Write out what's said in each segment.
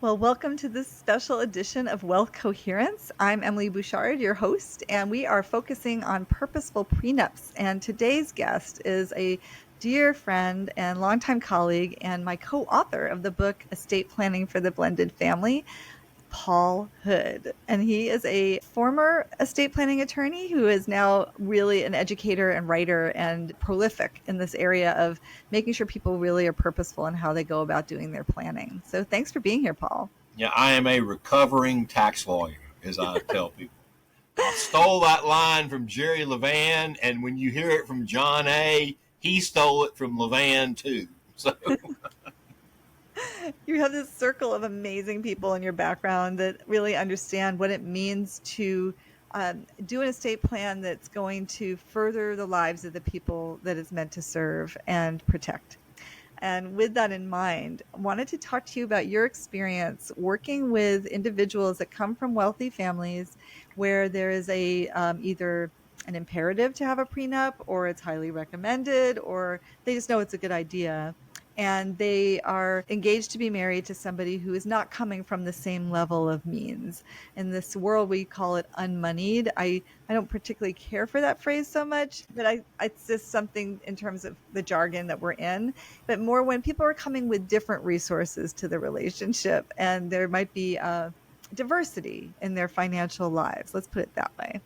Well, welcome to this special edition of Wealth Coherence. I'm Emily Bouchard, your host, and we are focusing on purposeful prenups. And today's guest is a dear friend and longtime colleague and my co-author of the book Estate Planning for the Blended Family, Paul Hood. And he is a former estate planning attorney who is now really an educator and writer and prolific in this area of making sure people really are purposeful in how they go about doing their planning. So thanks for being here, Paul. Yeah, I am a recovering tax lawyer, as I tell people. I stole that line from Jerry Levan, and when you hear it from John A., he stole it from Levan too. So You have this circle of amazing people in your background that really understand what it means to do an estate plan that's going to further the lives of the people that it's meant to serve and protect. And with that in mind, I wanted to talk to you about your experience working with individuals that come from wealthy families where there is a either an imperative to have a prenup, or it's highly recommended, or they just know it's a good idea. And they are engaged to be married to somebody who is not coming from the same level of means. In this world, we call it unmoneyed. I don't particularly care for that phrase so much, but it's just something in terms of the jargon that we're in. But more when people are coming with different resources to the relationship, and there might be diversity in their financial lives. Let's put it that way.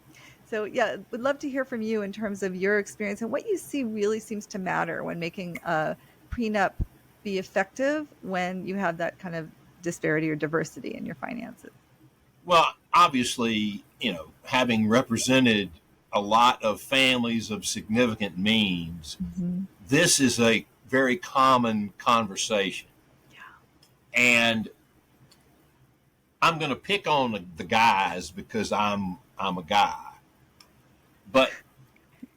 So yeah, would love to hear from you in terms of your experience and what you see really seems to matter when making a prenup be effective when you have that kind of disparity or diversity in your finances. well, obviously, having represented a lot of families of significant means, Mm-hmm. this is a very common conversation. And I'm going to pick on the guys because I'm a guy. But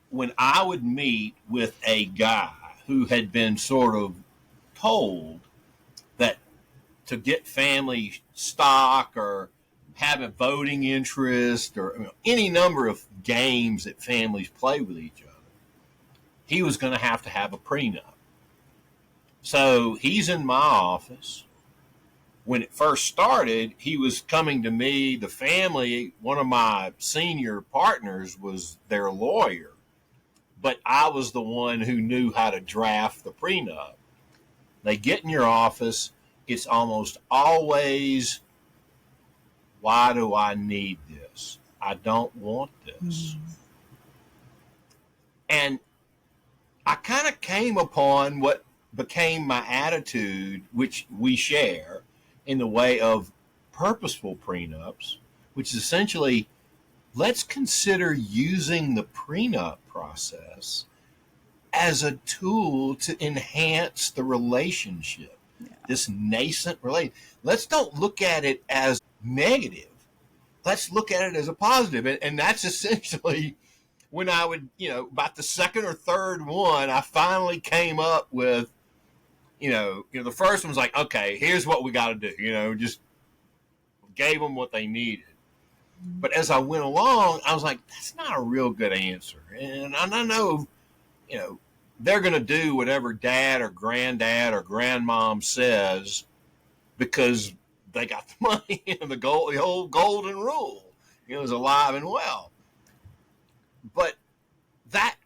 when I would meet with a guy who had been sort of told that to get family stock or have a voting interest or any number of games that families play with each other, he was going to have a prenup. So he's in my office. When it first started, he was coming to me. The family, one of my senior partners was their lawyer, but I was the one who knew how to draft the prenup. They get in your office. It's almost always, why do I need this? I don't want this. Mm-hmm. And I kind of came upon what became my attitude, which we share in the way of purposeful prenups, which is essentially, let's consider using the prenup process as a tool to enhance the relationship, this nascent relationship. Let's don't look at it as negative. Let's look at it as a positive. And that's essentially when I would, about the second or third one, I finally came up with, the first one was like, okay, here's what we got to do, just gave them what they needed. But as I went along, I was like, that's not a real good answer. And I know, they're going to do whatever dad or granddad or grandmom says because they got the money and the old golden rule, is alive and well. But that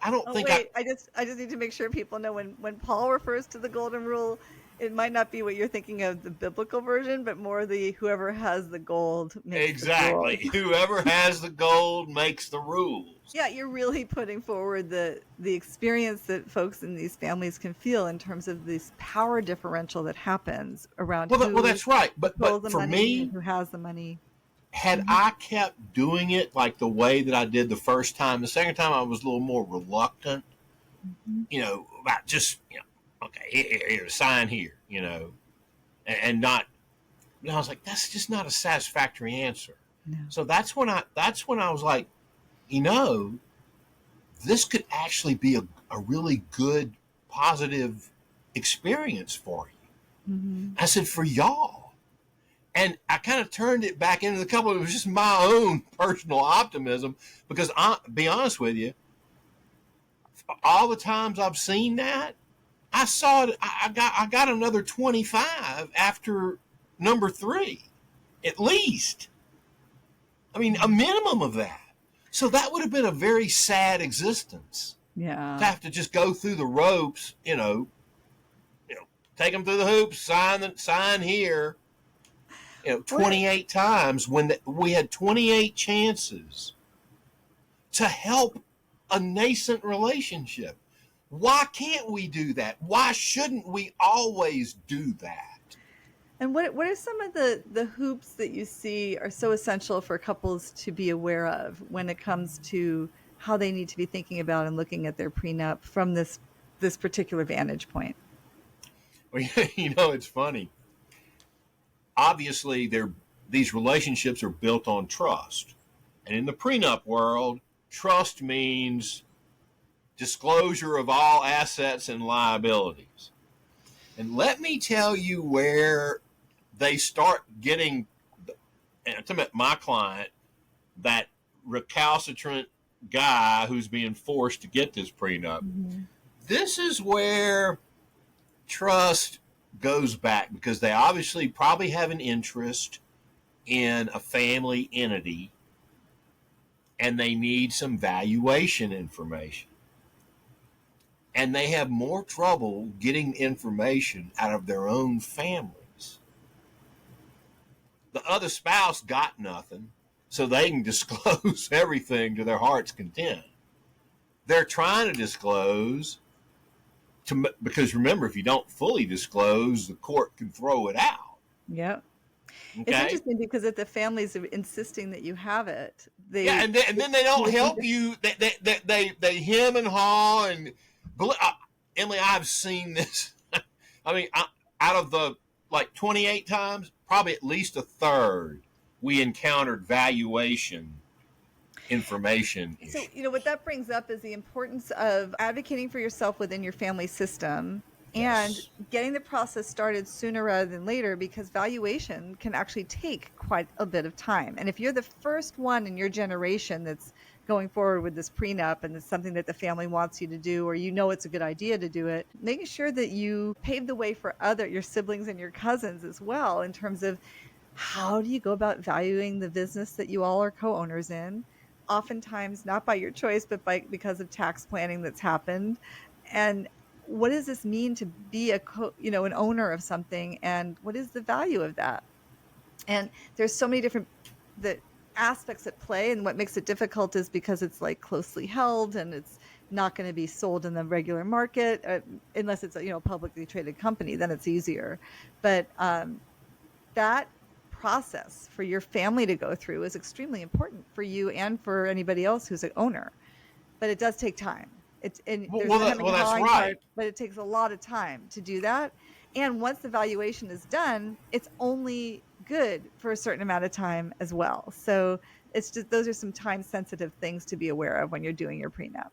I don't think. Wait, I just need to make sure people know when Paul refers to the golden rule, it might not be what you're thinking of the biblical version, but more the whoever has the gold makes Exactly. the rules. Whoever has the gold makes the rules. Yeah, you're really putting forward the experience that folks in these families can feel in terms of this power differential that happens around Well, that's right. But for me, who has the money. Had I kept doing it like the way that I did the first time, the second time I was a little more reluctant, about just, okay, here, sign here, and not, I was like, that's just not a satisfactory answer. No. So that's when I was like, this could actually be a really good, positive experience for you. Mm-hmm. I said, for y'all. And I kind of turned it back into the couple. It was just my own personal optimism because be honest with you, all the times I've seen that, I saw it. I got another 25 after number three, at least. I mean, a minimum of that. So that would have been a very sad existence to Yeah. have to just go through the ropes, take them through the hoops, sign here, What 28 times when we had 28 chances to help a nascent relationship. Why can't we do that? Why shouldn't we always do that? and what are some of the hoops that you see are so essential for couples to be aware of when it comes to how they need to be thinking about and looking at their prenup from this particular vantage point? Well, it's funny. Obviously, these relationships are built on trust. And in the prenup world, trust means disclosure of all assets and liabilities. And let me tell you where they start getting, and to my client, that recalcitrant guy who's being forced to get this prenup. Mm-hmm. This is where trust goes back because they obviously probably have an interest in a family entity and they need some valuation information. And they have more trouble getting information out of their own families. The other spouse got nothing, so they can disclose everything to their heart's content. They're trying to disclose because remember, if you don't fully disclose, the court can throw it out. Yep. It's Okay. interesting because if the families are insisting that you have it, they Yeah, and then they don't help you. They hem and haw and Emily, I've seen this. I mean, out of the 28 times, probably at least a third, we encountered valuation information So, issues. what that brings up is the importance of advocating for yourself within your family system and Yes. getting the process started sooner rather than later, because valuation can actually take quite a bit of time. And if you're the first one in your generation that's going forward with this prenup and it's something that the family wants you to do, or it's a good idea to do it, making sure that you pave the way for your siblings and your cousins as well, in terms of how do you go about valuing the business that you all are co-owners in, oftentimes not by your choice, but because of tax planning that's happened. And what does this mean to be an owner of something, and what is the value of that? And there's so many different the aspects at play, and what makes it difficult is because it's closely held and it's not going to be sold in the regular market, unless it's a publicly traded company, then it's easier. But that process for your family to go through is extremely important for you and for anybody else who's an owner. But it does take time. There's the hemming and That's hawing right. part, but it takes a lot of time to do that. And once the valuation is done, it's only good for a certain amount of time as well. So it's just, those are some time sensitive things to be aware of when you're doing your prenup.